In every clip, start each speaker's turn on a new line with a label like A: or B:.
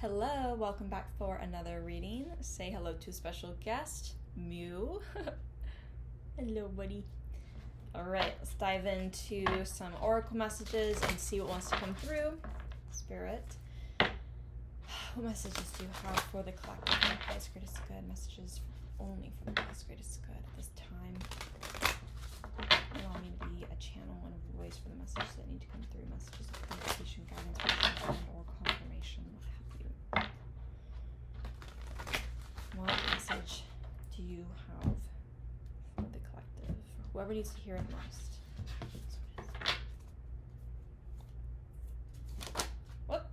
A: Hello, welcome back for another reading. Say hello to a special guest, Mew. Hello, buddy. All right, let's dive into some oracle messages and see what wants to come through. Spirit, what messages do you have for the collective? The highest, greatest good. Messages only for the highest, greatest good at this time. Allow me to be a channel and a voice for the messages that need to come through. Messages of communication, guidance, protection, or confirmation. What message do you have for the collective? For whoever needs to hear it most. What?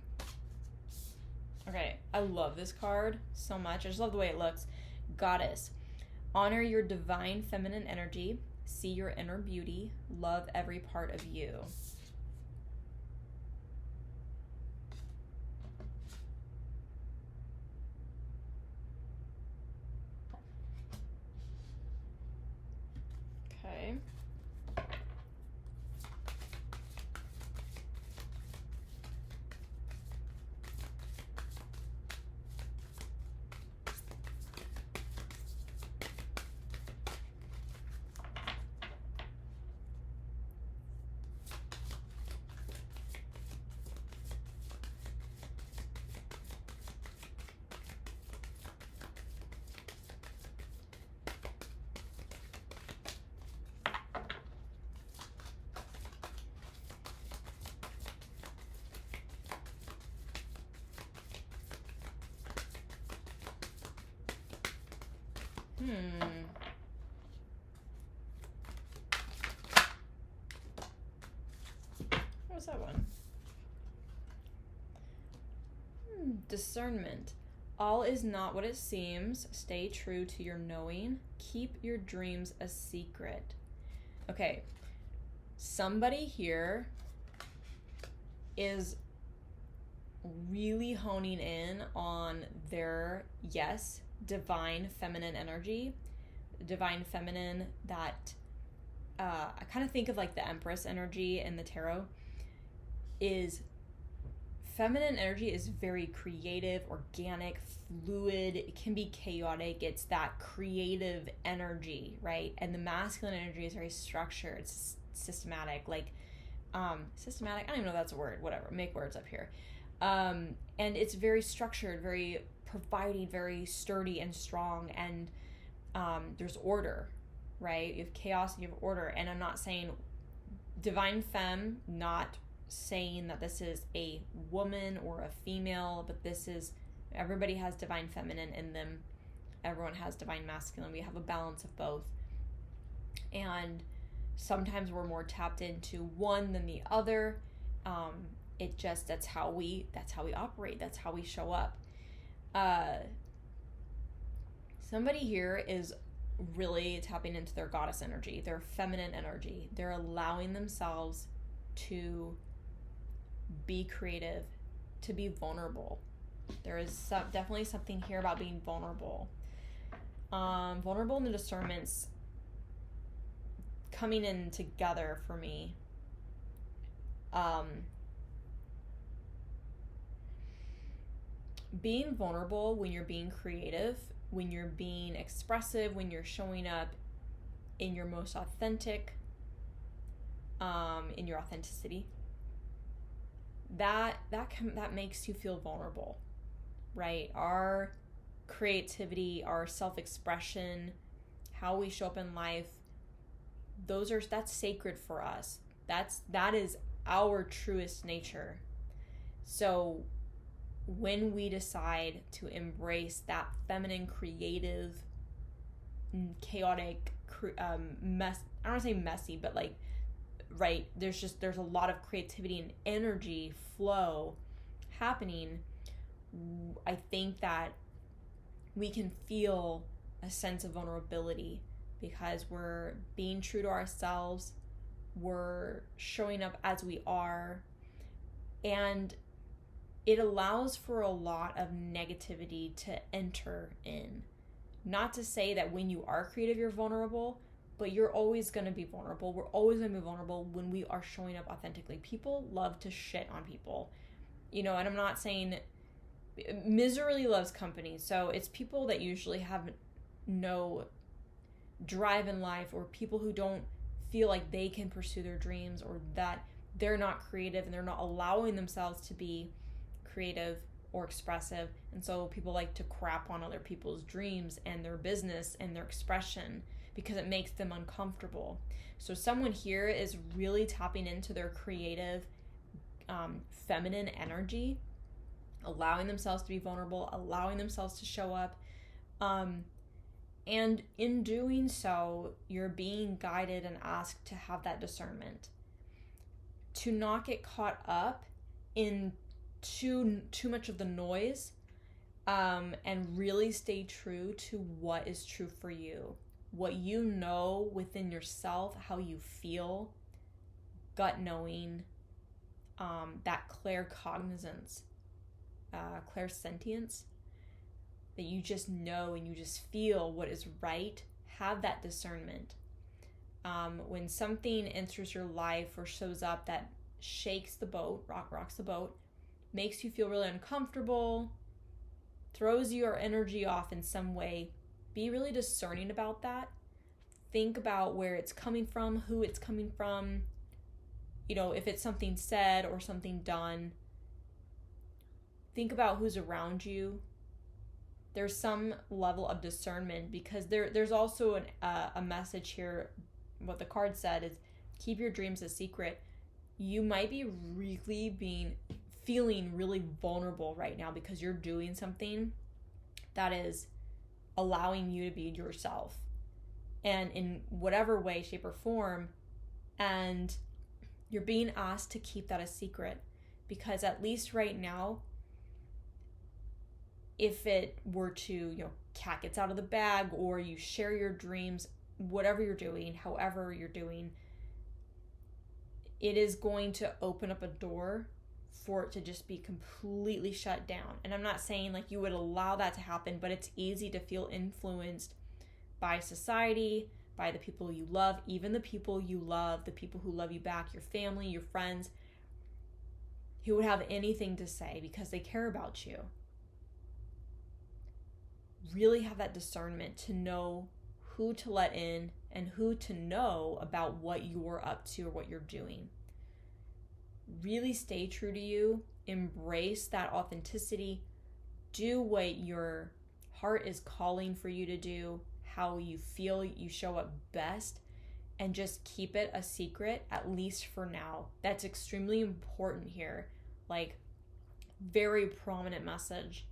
A: Okay, I love this card so much. I just love the way it looks. Goddess. Honor your divine feminine energy. See your inner beauty. Love every part of you. Okay. What was that one? Discernment. All is not what it seems. Stay true to your knowing. Keep your dreams a secret. Okay. Somebody here is really honing in on their, yes, divine feminine energy. Divine feminine that I kind of think of like the Empress energy in the tarot. Is feminine energy is very creative, organic, fluid. It can be chaotic. It's that creative energy, right? And the masculine energy is very structured. It's systematic, like systematic. I don't even know if that's a word. Whatever. Make words up here. And it's very structured, very providing, very sturdy and strong. And there's order, right? You have chaos and you have order. And I'm not saying divine femme, not saying that this is a woman or a female, but this is, everybody has divine feminine in them. Everyone has divine masculine. We have a balance of both. And sometimes we're more tapped into one than the other. It just, that's how we operate. That's how we show up. Somebody here is really tapping into their goddess energy, their feminine energy. They're allowing themselves to be creative, to be vulnerable. There is definitely something here about being vulnerable. Vulnerable and the discernment's coming in together for me. Being vulnerable when you're being creative, when you're being expressive, when you're showing up in your most authentic, in your authenticity, that makes you feel vulnerable, right? Our creativity, our self-expression, how we show up in life, that's sacred for us. That is our truest nature. So when we decide to embrace that feminine, creative, chaotic, mess, I don't want to say messy, but like, right, there's a lot of creativity and energy flow happening. I think that we can feel a sense of vulnerability because we're being true to ourselves, we're showing up as we are, and it allows for a lot of negativity to enter in. Not to say that when you are creative, you're vulnerable, but you're always going to be vulnerable. We're always going to be vulnerable when we are showing up authentically. People love to shit on people, and I'm not saying misery loves company. So it's people that usually have no drive in life, or people who don't feel like they can pursue their dreams, or that they're not creative and they're not allowing themselves to be creative or expressive. And so people like to crap on other people's dreams and their business and their expression because it makes them uncomfortable. So someone here is really tapping into their creative, feminine energy, allowing themselves to be vulnerable, allowing themselves to show up. And in doing so, you're being guided and asked to have that discernment, to not get caught up in too much of the noise, and really stay true to what is true for you, what you know within yourself, how you feel, gut knowing, that claircognizance, clairsentience, that you just know and you just feel what is right. Have that discernment. When something enters your life or shows up that shakes the boat, rocks the boat, makes you feel really uncomfortable, throws your energy off in some way, be really discerning about that. Think about where it's coming from, who it's coming from, if it's something said or something done. Think about who's around you. There's some level of discernment, because there's also a message here. What the card said is, keep your dreams a secret. You might be really feeling really vulnerable right now because you're doing something that is allowing you to be yourself, and in whatever way, shape, or form, and you're being asked to keep that a secret, because at least right now, if it were to, cat gets out of the bag, or you share your dreams, whatever you're doing, however you're doing, it is going to open up a door for it to just be completely shut down. And I'm not saying like you would allow that to happen, but it's easy to feel influenced by society, by the people you love, even the people you love, the people who love you back, your family, your friends, who would have anything to say because they care about you. Really have that discernment to know who to let in and who to know about what you're up to or what you're doing. Really stay true to you. Embrace that authenticity. Do what your heart is calling for you to do, how you feel you show up best, and just keep it a secret, at least for now. That's extremely important here. Like, very prominent message.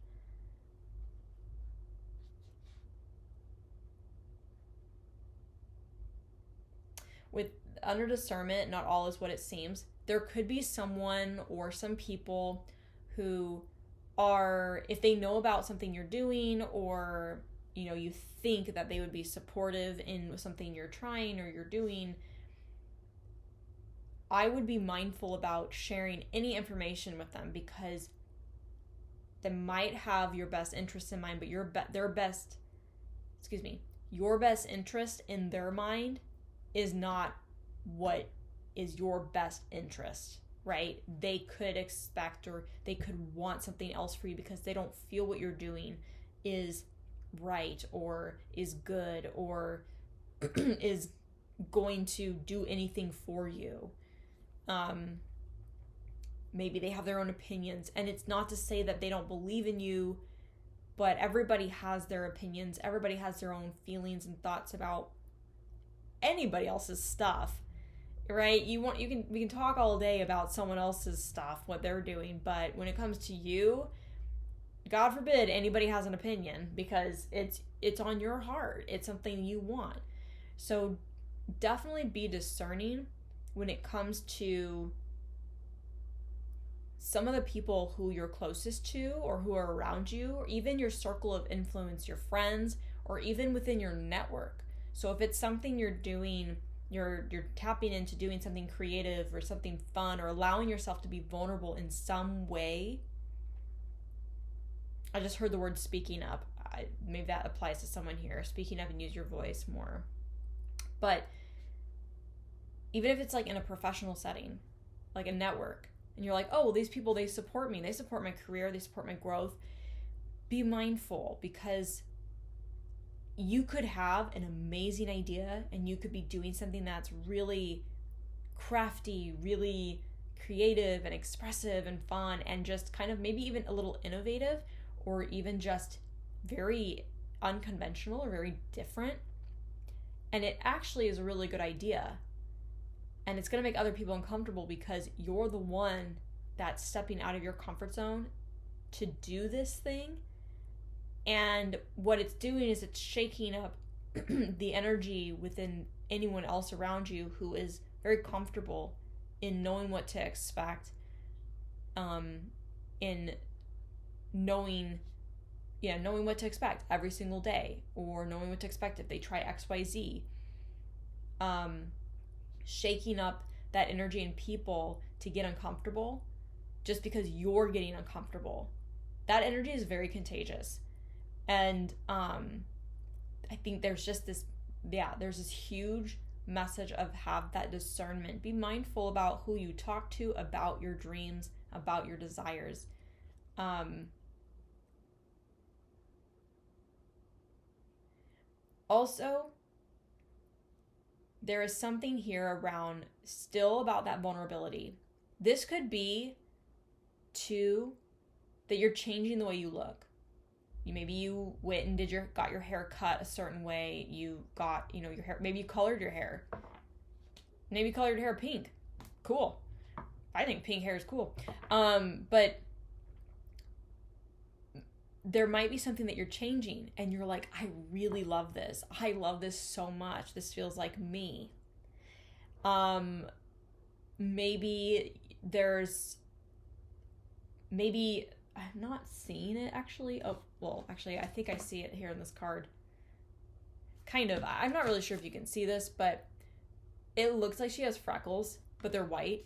A: With under discernment, not all is what it seems. There could be someone or some people who are, if they know about something you're doing, or you think that they would be supportive in something you're trying or you're doing, I would be mindful about sharing any information with them, because they might have your best interest in mind, but your best interest in their mind is not what is your best interest, right? They could expect, or they could want something else for you because they don't feel what you're doing is right or is good or is going to do anything for you. Maybe they have their own opinions, and it's not to say that they don't believe in you, but everybody has their opinions. Everybody has their own feelings and thoughts about anybody else's stuff, right? We can talk all day about someone else's stuff, what they're doing, but when it comes to you, God forbid anybody has an opinion, because it's on your heart. It's something you want. So definitely be discerning when it comes to some of the people who you're closest to, or who are around you, or even your circle of influence, your friends, or even within your network. So if it's something you're doing, you're tapping into doing something creative or something fun, or allowing yourself to be vulnerable in some way. I just heard the word speaking up. Maybe that applies to someone here. Speaking up and use your voice more. But even if it's like in a professional setting, like a network, and you're like, oh, well, these people, they support me. They support my career. They support my growth. Be mindful, because you could have an amazing idea and you could be doing something that's really crafty, really creative and expressive and fun, and just kind of maybe even a little innovative, or even just very unconventional or very different. And it actually is a really good idea. And it's going to make other people uncomfortable because you're the one that's stepping out of your comfort zone to do this thing. And what it's doing is it's shaking up the energy within anyone else around you who is very comfortable in knowing what to expect, in knowing what to expect every single day, or knowing what to expect if they try XYZ. Shaking up that energy in people to get uncomfortable just because you're getting uncomfortable. That energy is very contagious. And I think there's just this, there's this huge message of have that discernment. Be mindful about who you talk to about your dreams, about your desires. Also, there is something here around still about that vulnerability. This could be too that you're changing the way you look. Maybe you went and got your hair cut a certain way. You got, your hair, maybe you colored your hair. Maybe you colored your hair pink. Cool. I think pink hair is cool. But there might be something that you're changing and you're like, I really love this. I love this so much. This feels like me. Maybe I'm not seeing it actually. Oh, well, actually, I think I see it here in this card. Kind of. I'm not really sure if you can see this, but it looks like she has freckles, but they're white.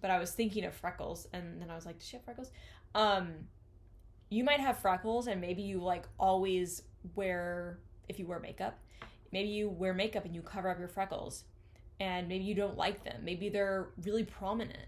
A: But I was thinking of freckles, and then I was like, does she have freckles? You might have freckles, and maybe you like always if you wear makeup, maybe you wear makeup and you cover up your freckles, and maybe you don't like them. Maybe they're really prominent.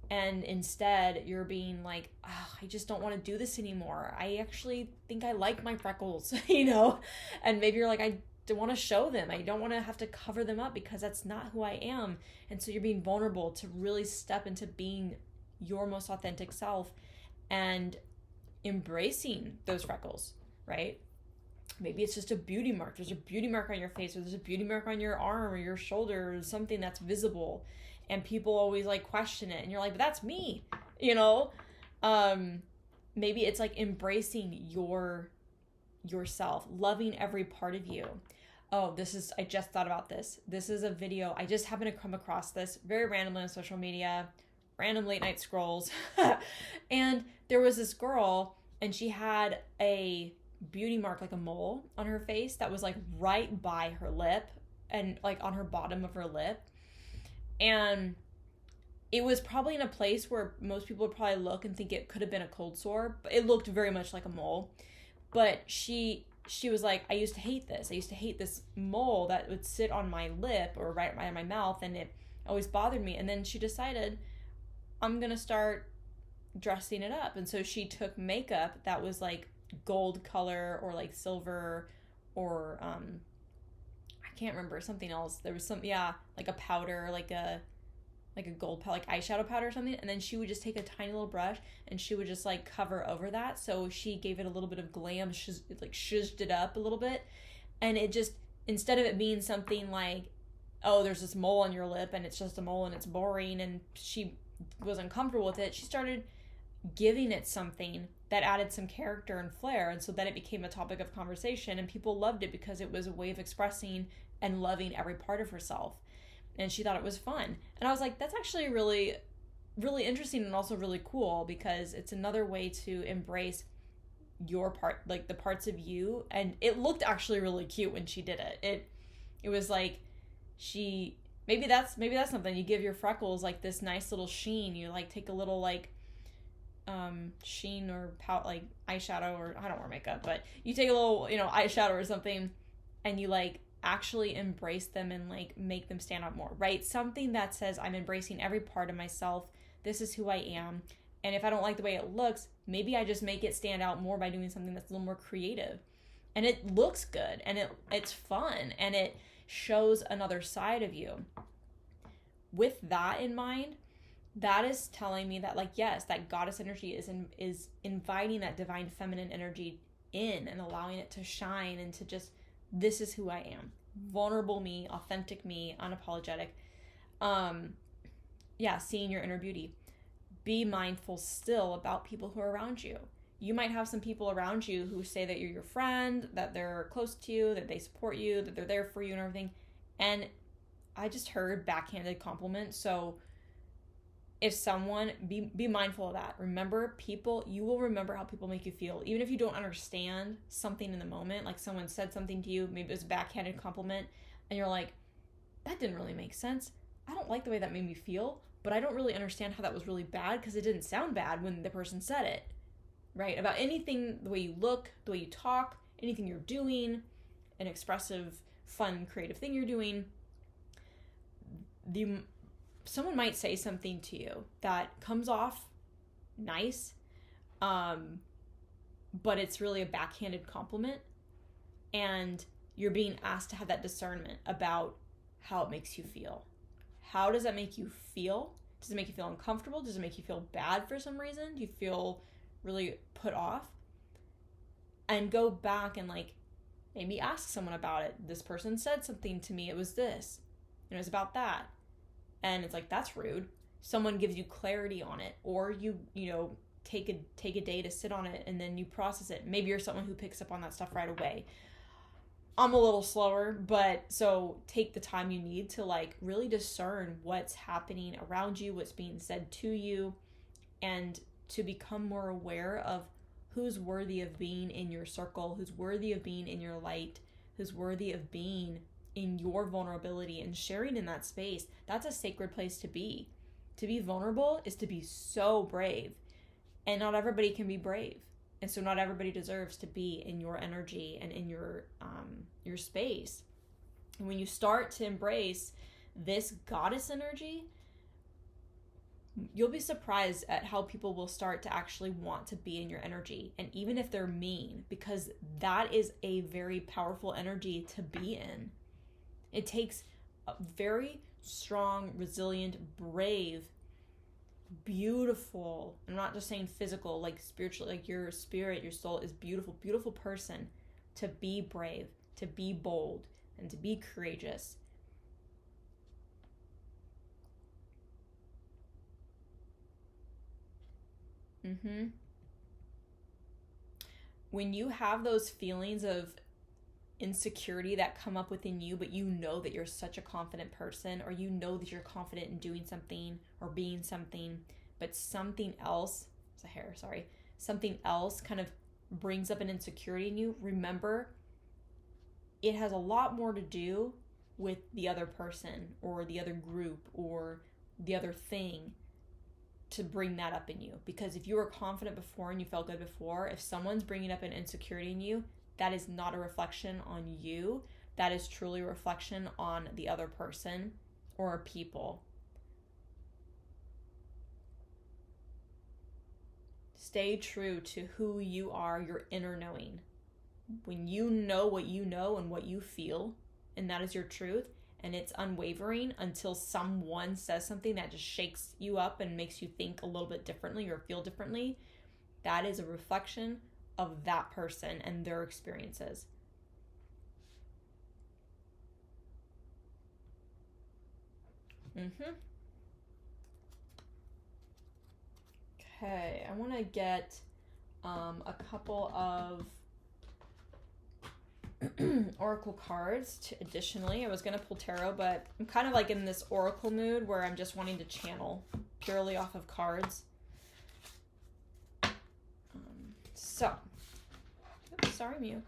A: And instead, you're being like, I just don't want to do this anymore. I actually think I like my freckles, And maybe you're like, I don't want to show them. I don't want to have to cover them up because that's not who I am. And so you're being vulnerable to really step into being your most authentic self and embracing those freckles, right? Maybe it's just a beauty mark. There's a beauty mark on your face, or there's a beauty mark on your arm or your shoulder, or something that's visible. And people always like question it, and you're like, but that's me, Maybe it's like embracing yourself, loving every part of you. Oh, I just thought about this. This is a video. I just happened to come across this very randomly on social media, random late night scrolls. And there was this girl, and she had a beauty mark, like a mole on her face that was like right by her lip and like on her bottom of her lip. And it was probably in a place where most people would probably look and think it could have been a cold sore, but it looked very much like a mole. But she was like, I used to hate this. I used to hate this mole that would sit on my lip or right by my mouth, and it always bothered me. And then she decided, I'm going to start dressing it up. And so she took makeup that was like gold color or like silver or I can't remember, something else. There was like a powder, like a gold powder, like eyeshadow powder or something. And then she would just take a tiny little brush and she would just like cover over that. So she gave it a little bit of glam, shuzhed it up a little bit. And it just, instead of it being something like, oh, there's this mole on your lip and it's just a mole and it's boring, and she was uncomfortable with it, she started giving it something that added some character and flair. And so then it became a topic of conversation, and people loved it because it was a way of expressing and loving every part of herself. And she thought it was fun. And I was like, that's actually really, really interesting and also really cool, because it's another way to embrace your part, like the parts of you. And it looked actually really cute when she did it. It was like maybe that's something. You give your freckles like this nice little sheen. You like take a little like sheen or like eyeshadow, or I don't wear makeup, but you take a little, eyeshadow or something, and you like actually embrace them and like make them stand out more, right? Something that says I'm embracing every part of myself This is who I am. And if I don't like the way it looks, maybe I just make it stand out more by doing something that's a little more creative. And it looks good, and it's fun, and it shows another side of you. With that in mind, that is telling me that, like, yes, that goddess energy is inviting that divine feminine energy in and allowing it to shine and to just, this is who I am. Vulnerable me, authentic me, unapologetic. Seeing your inner beauty. Be mindful still about people who are around you. You might have some people around you who say that you're your friend, that they're close to you, that they support you, that they're there for you and everything. And I just heard backhanded compliments. So if someone, be mindful of that. Remember, you will remember how people make you feel. Even if you don't understand something in the moment, like someone said something to you, maybe it was a backhanded compliment, and you're like, that didn't really make sense. I don't like the way that made me feel, but I don't really understand how that was really bad because it didn't sound bad when the person said it. Right? About anything, the way you look, the way you talk, anything you're doing, an expressive, fun, creative thing you're doing, someone might say something to you that comes off nice, but it's really a backhanded compliment, and you're being asked to have that discernment about how it makes you feel. How does that make you feel? Does it make you feel uncomfortable? Does it make you feel bad for some reason? Do you feel really put off? And go back and like maybe ask someone about it. This person said something to me. It was this. And it was about that. And it's like, that's rude. Someone gives you clarity on it, or you take a day to sit on it and then you process it. Maybe you're someone who picks up on that stuff right away. I'm a little slower, but so take the time you need to like really discern what's happening around you, what's being said to you, and to become more aware of who's worthy of being in your circle, who's worthy of being in your light, who's worthy of being in your vulnerability and sharing in that space. That's a sacred place to be. To be vulnerable is to be so brave, and not everybody can be brave. And so not everybody deserves to be in your energy and in your space. And when you start to embrace this goddess energy, you'll be surprised at how people will start to actually want to be in your energy. And even if they're mean, because that is a very powerful energy to be in. It takes a very strong, resilient, brave, beautiful, I'm not just saying physical, like spiritual, like your spirit, your soul is beautiful, beautiful person to be brave, to be bold, and to be courageous. When you have those feelings of insecurity that come up within you, but you know that you're such a confident person, or you know that you're confident in doing something or being something, but something else kind of brings up an insecurity in you, remember, it has a lot more to do with the other person or the other group or the other thing to bring that up in you. Because if you were confident before and you felt good before, if someone's bringing up an insecurity in you, that is not a reflection on you. That is truly a reflection on the other person or people. Stay true to who you are, your inner knowing. When you know what you know and what you feel, and that is your truth, and it's unwavering until someone says something that just shakes you up and makes you think a little bit differently or feel differently, that is a reflection of that person and their experiences. Okay, I want to get a couple of oracle cards additionally. I was going to pull tarot, but I'm kind of like in this oracle mood where I'm just wanting to channel purely off of cards. Sorry, Mew.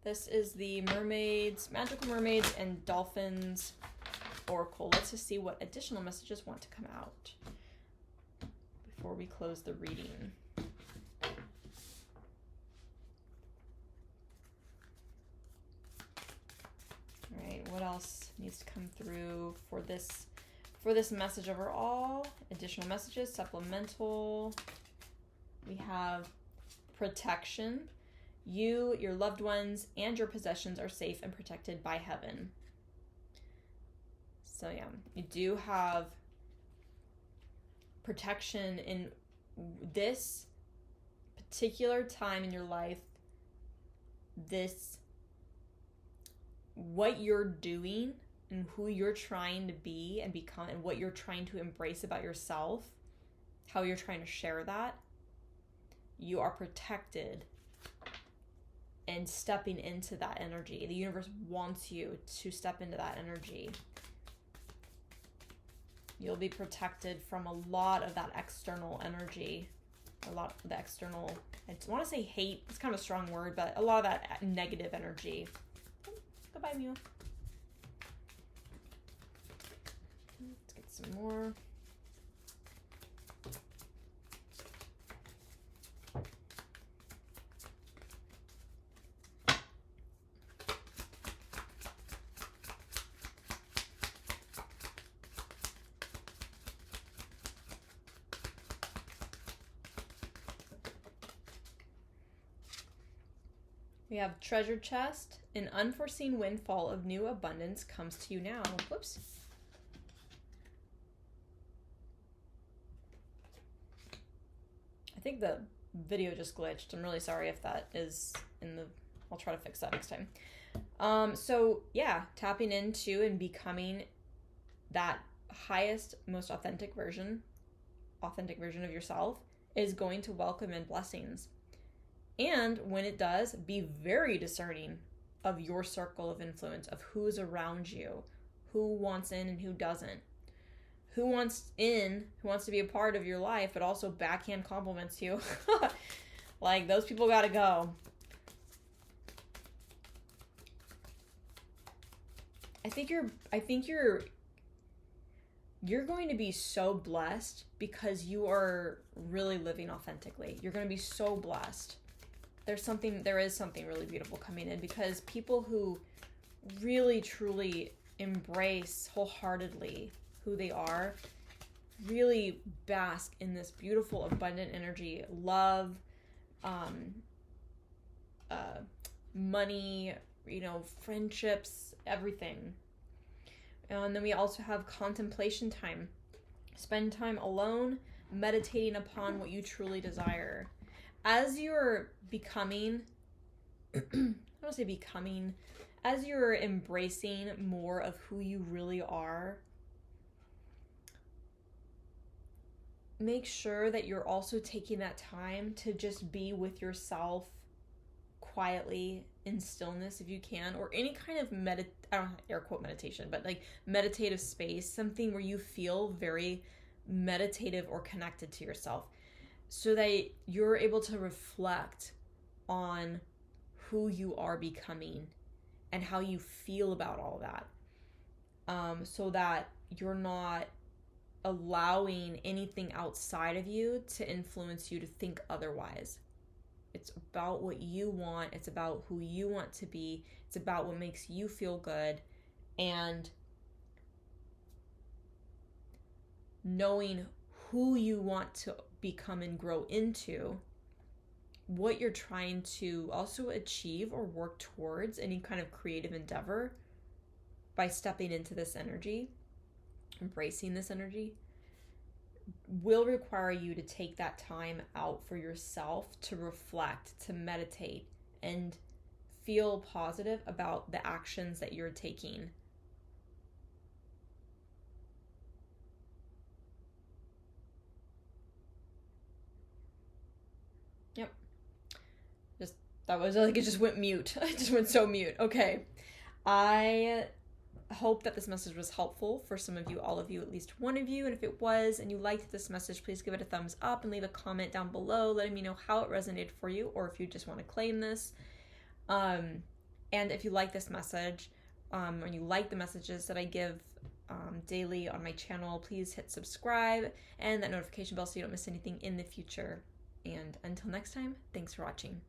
A: This is the Mermaids, Magical Mermaids and Dolphins Oracle. Let's just see what additional messages want to come out before we close the reading. All right, what else needs to come through for this For this message overall, additional messages, supplemental, we have protection. You, your loved ones, and your possessions are safe and protected by heaven. So yeah, you do have protection in this particular time in your life. What you're doing and who you're trying to be and become, and what you're trying to embrace about yourself, how you're trying to share that, you are protected and stepping into that energy. The universe wants you to step into that energy. You'll be protected from a lot of that external energy, a lot of the external, I want to say hate, it's kind of a strong word, but a lot of that negative energy. Goodbye, Mew. Let's get some more. We have treasure chest. An unforeseen windfall of new abundance comes to you now. Whoops. I think the video just glitched. I'm really sorry if that is in the... I'll try to fix that next time. So yeah, tapping into and becoming that highest, most authentic version of yourself is going to welcome in blessings. And when it does, be very discerning of your circle of influence, of who's around you, who wants in and who doesn't. Who wants in, who wants to be a part of your life, but also backhand compliments you. Like, those people gotta go. I think you're going to be so blessed because you are really living authentically. You're going to be so blessed. There is something really beautiful coming in, because people who really truly embrace wholeheartedly who they are really bask in this beautiful, abundant energy, love, money, friendships, everything. And then we also have contemplation time. Spend time alone, meditating upon what you truly desire. As you're becoming, as you're embracing more of who you really are, make sure that you're also taking that time to just be with yourself quietly in stillness if you can, or any kind of I don't have air quote meditation, but like meditative space, something where you feel very meditative or connected to yourself, so that you're able to reflect on who you are becoming and how you feel about all that, so that you're not allowing anything outside of you to influence you to think otherwise. It's about what you want. It's about who you want to be. It's about what makes you feel good. And knowing who you want to become and grow into, what you're trying to also achieve or work towards, any kind of creative endeavor, by stepping into this energy, embracing this energy, will require you to take that time out for yourself to reflect, to meditate, and feel positive about the actions that you're taking. Yep. That was like, it just went mute. I just went so mute. Okay. I hope that this message was helpful for some of you, all of you, at least one of you. And if it was, and you liked this message, please give it a thumbs up and leave a comment down below letting me know how it resonated for you, or if you just want to claim this. And if you like this message, or you like the messages that I give daily on my channel, please hit subscribe and that notification bell so you don't miss anything in the future. And until next time, thanks for watching.